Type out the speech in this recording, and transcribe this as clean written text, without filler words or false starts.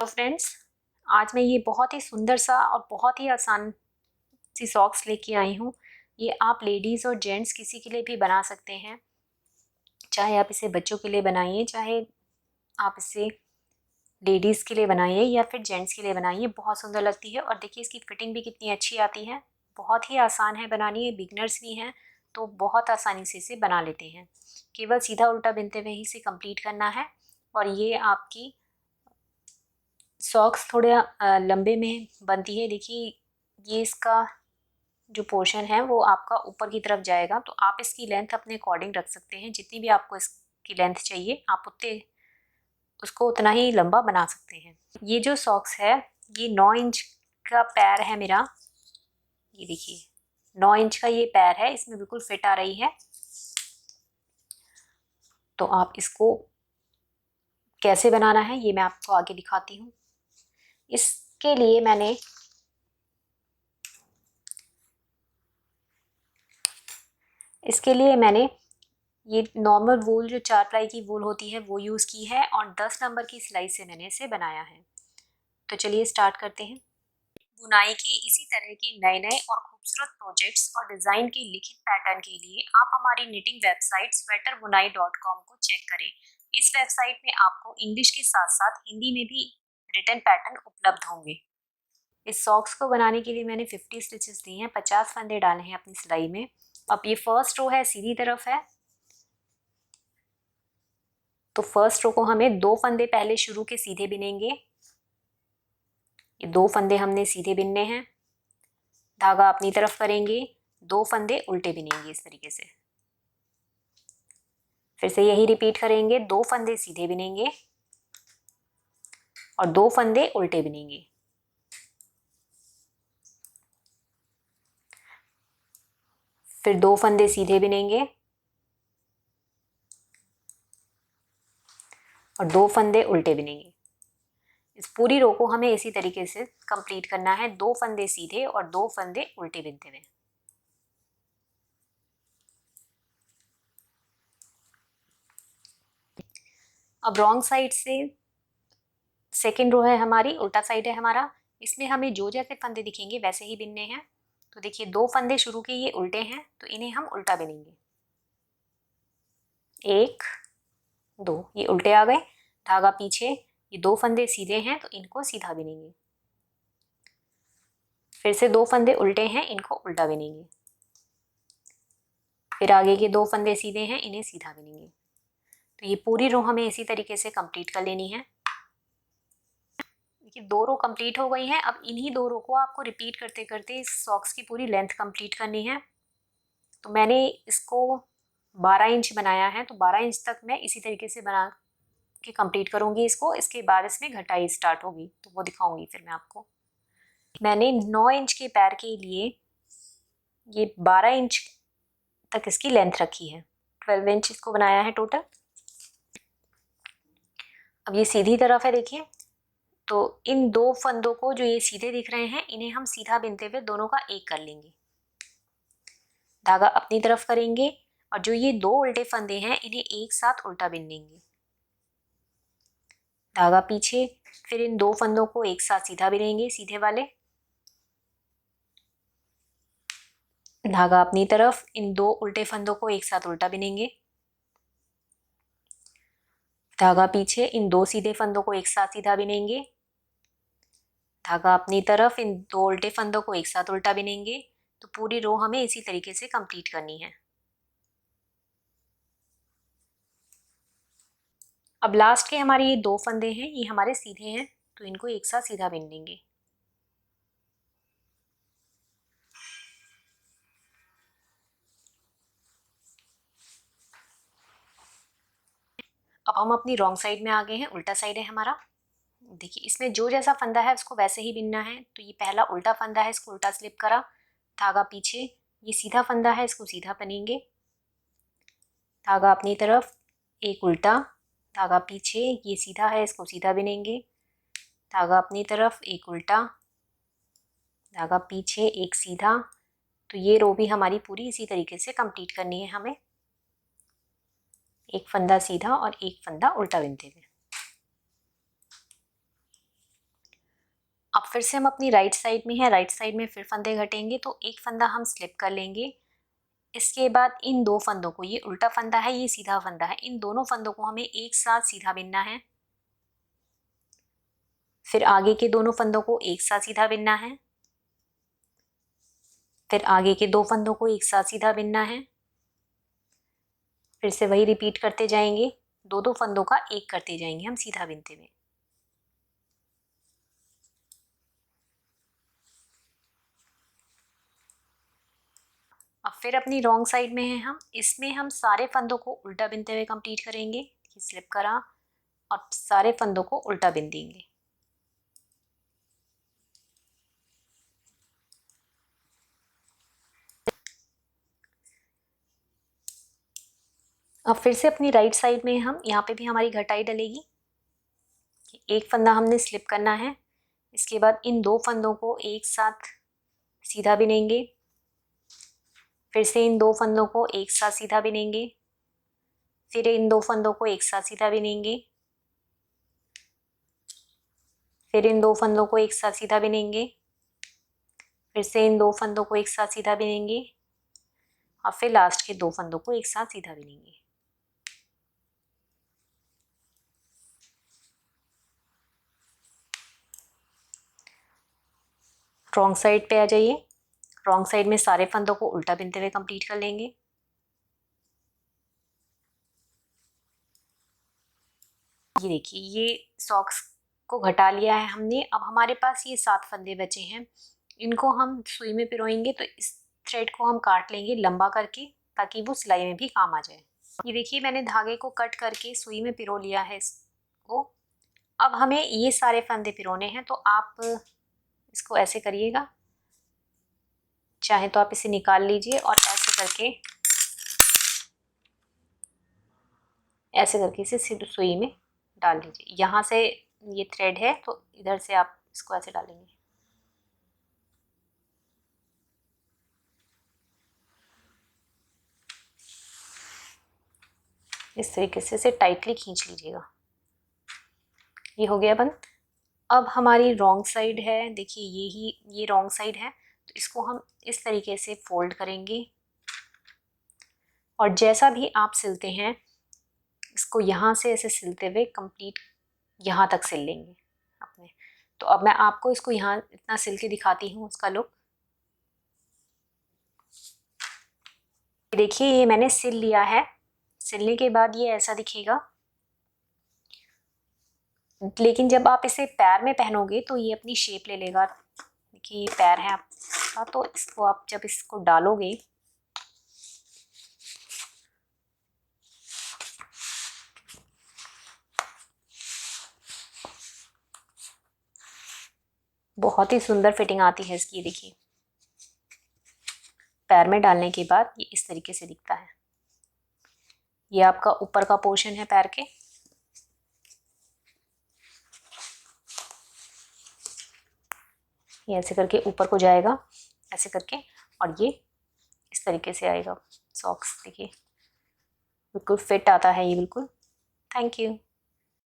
तो फ्रेंड्स, आज मैं ये बहुत ही सुंदर सा और बहुत ही आसान सी सॉक्स लेके आई हूँ। ये आप लेडीज़ और जेंट्स किसी के लिए भी बना सकते हैं। चाहे आप इसे बच्चों के लिए बनाइए, चाहे आप इसे लेडीज़ के लिए बनाइए या फिर जेंट्स के लिए बनाइए, बहुत सुंदर लगती है। और देखिए इसकी फिटिंग भी कितनी अच्छी आती है। बहुत ही आसान है बनानी, ये बिगनर्स भी हैं तो बहुत आसानी से इसे बना लेते हैं। केवल सीधा उल्टा बिनते हुए ही इसे कंप्लीट करना है। और ये आपकी सॉक्स थोड़े लंबे में बनती है। देखिए ये इसका जो पोर्शन है वो आपका ऊपर की तरफ जाएगा, तो आप इसकी लेंथ अपने अकॉर्डिंग रख सकते हैं। जितनी भी आपको इसकी लेंथ चाहिए आप उतने उसको उतना ही लंबा बना सकते हैं। ये जो सॉक्स है ये 9 इंच का पैर है मेरा। ये देखिए 9 इंच का ये पैर है, इसमें बिल्कुल फिट आ रही है। तो आप इसको कैसे बनाना है ये मैं आपको आगे दिखाती हूँ। इसके लिए मैंने ये नॉर्मल वूल जो 4 प्लाई की वूल होती है वो यूज़ की है और 10 नंबर की सिलाई से मैंने इसे बनाया है। तो चलिए स्टार्ट करते हैं। बुनाई के इसी तरह के नए-नए और खूबसूरत प्रोजेक्ट्स और डिज़ाइन के लिखित पैटर्न के लिए आप हमारी निटिंग वेबसाइट sweaterbunai.com को चेक करें। इस वेबसाइट में आपको इंग्लिश के साथ-साथ हिंदी में भी रिटन पैटर्न उपलब्ध होंगे। इस सॉक्स को बनाने के लिए मैंने 50 स्टिचेस दी हैं, 50 फंदे डाले हैं अपनी सिलाई में। अब ये फर्स्ट रो है, सीधी तरफ है, तो फर्स्ट रो को हमें 2 फंदे पहले शुरू के सीधे बिनेंगे। ये 2 फंदे हमने सीधे बिनने हैं। धागा अपनी तरफ करेंगे, 2 फंदे उल्टे बिनेंगे इस तरीके से। फिर से यही रिपीट करेंगे, 2 फंदे सीधे बिनेंगे और 2 फंदे उल्टे बिनेंगे। फिर 2 फंदे सीधे बिनेंगे और 2 फंदे उल्टे बिनेंगे। इस पूरी रो को हमें इसी तरीके से कंप्लीट करना है, 2 फंदे सीधे और 2 फंदे उल्टे बिनते हुए। अब रॉन्ग साइड से सेकेंड रो है हमारी, उल्टा साइड है हमारा। इसमें हमें जो जैसे फंदे दिखेंगे वैसे ही बिनने हैं। तो देखिए 2 फंदे शुरू के ये उल्टे हैं तो इन्हें हम उल्टा बिनेंगे। 1 2 ये उल्टे आ गए, धागा पीछे। ये 2 फंदे सीधे हैं तो इनको सीधा बिनेंगे। फिर से 2 फंदे उल्टे हैं, इनको उल्टा बिनेंगे। फिर आगे के 2 फंदे सीधे हैं, इन्हें सीधा बिनेंगे। तो ये पूरी रो हमें इसी तरीके से कंप्लीट कर लेनी है। देखिए 2 रो कंप्लीट हो गई हैं। अब इन्हीं 2 रो को आपको रिपीट करते करते इस सॉक्स की पूरी लेंथ कंप्लीट करनी है। तो मैंने इसको 12 इंच बनाया है, तो 12 इंच तक मैं इसी तरीके से बना के कंप्लीट करूंगी इसको। इसके बाद इसमें घटाई स्टार्ट होगी तो वो दिखाऊंगी फिर मैं आपको। मैंने 9 इंच के पैर के लिए ये 12 इंच तक इसकी लेंथ रखी है, 12 इंच इसको बनाया है टोटल। अब ये सीधी तरफ है देखिए, तो इन 2 फंदों को जो ये सीधे दिख रहे हैं इन्हें हम सीधा बिनते हुए दोनों का एक कर लेंगे। धागा अपनी तरफ करेंगे और जो ये 2 उल्टे फंदे हैं इन्हें एक साथ उल्टा बिन लेंगे। धागा पीछे, फिर इन 2 फंदों को एक साथ सीधा बिनेंगे, सीधे वाले। धागा अपनी तरफ, इन 2 उल्टे फंदों को एक साथ उल्टा बिनेंगे। धागा पीछे, इन 2 सीधे फंदों को एक साथ सीधा बिनेंगे। धागा अपनी तरफ, इन 2 उल्टे फंदों को एक साथ उल्टा बिनेंगे। तो पूरी रो हमें इसी तरीके से कंप्लीट करनी है। अब लास्ट के हमारे ये 2 फंदे हैं, ये हमारे सीधे हैं, तो इनको एक साथ सीधा बिन लेंगे। अब हम अपनी रॉन्ग साइड में आ गए हैं, उल्टा साइड है हमारा। देखिए इसमें जो जैसा फंदा है उसको वैसे ही बिनना है। तो ये पहला उल्टा फंदा है, इसको उल्टा स्लिप करा, धागा पीछे। ये सीधा फंदा है, इसको सीधा बनेंगे। धागा अपनी तरफ, एक उल्टा, धागा पीछे। ये सीधा है, इसको सीधा बिनेंगे। धागा अपनी तरफ, एक उल्टा, धागा पीछे, एक सीधा। तो ये रो भी हमारी पूरी इसी तरीके से कंप्लीट करनी है हमें, एक फंदा सीधा और एक फंदा उल्टा बिनते हुए। फिर से हम अपनी राइट साइड में हैं, राइट साइड में फिर फंदे घटेंगे, तो एक फंदा हम स्लिप कर लेंगे। इसके बाद इन दो फंदों को, ये उल्टा फंदा है, ये सीधा फंदा है, इन दोनों फंदों को हमें एक साथ सीधा बिनना है। फिर आगे के दोनों फंदों को एक साथ सीधा बिनना है। फिर आगे के दो फंदों को एक साथ सीधा बिनना है। फिर से वही रिपीट करते जाएंगे, दो दो फंदों का एक करते जाएंगे हम सीधा बिनते हुए। अब फिर अपनी रॉन्ग साइड में है हम, इसमें हम सारे फंदों को उल्टा बिनते हुए कंप्लीट करेंगे। स्लिप करा और सारे फंदों को उल्टा बिन देंगे। अब फिर से अपनी राइट साइड में हम, यहाँ पे भी हमारी घटाई डलेगी। एक फंदा हमने स्लिप करना है, इसके बाद इन दो फंदों को एक साथ सीधा बिनेंगे। फिर से इन दो फंदों को एक साथ सीधा बिनेंगे। फिर इन दो फंदों को एक साथ सीधा बिनेंगे। फिर इन दो फंदों को एक साथ सीधा बिनेंगे। फिर से इन दो फंदों को एक साथ सीधा बिनेंगे और फिर लास्ट के दो फंदों को एक साथ सीधा बिनेंगे। रॉन्ग साइड पे आ जाइए। रॉन्ग साइड में सारे फंदों को उल्टा बिनते हुए कंप्लीट कर लेंगे। ये देखिए, ये सॉक्स को घटा लिया है हमने। अब हमारे पास ये 7 फंदे बचे हैं, इनको हम सुई में पिरोएंगे। तो इस थ्रेड को हम काट लेंगे लंबा करके, ताकि वो सिलाई में भी काम आ जाए। ये देखिए, मैंने धागे को कट करके सुई में पिरो लिया है इसको। अब हमें ये सारे फंदे पिरोने हैं, तो आप इसको ऐसे करिएगा, चाहे तो आप इसे निकाल लीजिए और ऐसे करके इसे सुई में डाल लीजिए। यहाँ से ये थ्रेड है, तो इधर से आप इसको ऐसे डालेंगे। इस तरीके से इसे टाइटली खींच लीजिएगा। ये हो गया बंद। अब हमारी रॉन्ग साइड है, देखिए ये रॉन्ग साइड है, तो इसको हम इस तरीके से फोल्ड करेंगे और जैसा भी आप सिलते हैं इसको यहाँ से ऐसे सिलते हुए कंप्लीट यहाँ तक सिल लेंगे अपने। तो अब मैं आपको इसको यहाँ इतना सिल के दिखाती हूँ उसका लुक। देखिए, ये मैंने सिल लिया है। सिलने के बाद ये ऐसा दिखेगा, लेकिन जब आप इसे पैर में पहनोगे तो ये अपनी शेप ले लेगा। देखिए, ये पैर है आपका, तो इसको आप जब इसको डालोगे बहुत ही सुंदर फिटिंग आती है इसकी। देखिए, पैर में डालने के बाद ये इस तरीके से दिखता है। ये आपका ऊपर का पोर्शन है पैर के। ये ऐसे करके ऊपर को जाएगा, ऐसे करके, और ये इस तरीके से आएगा सॉक्स। देखिए, बिल्कुल फिट आता है ये, बिल्कुल। Thank you.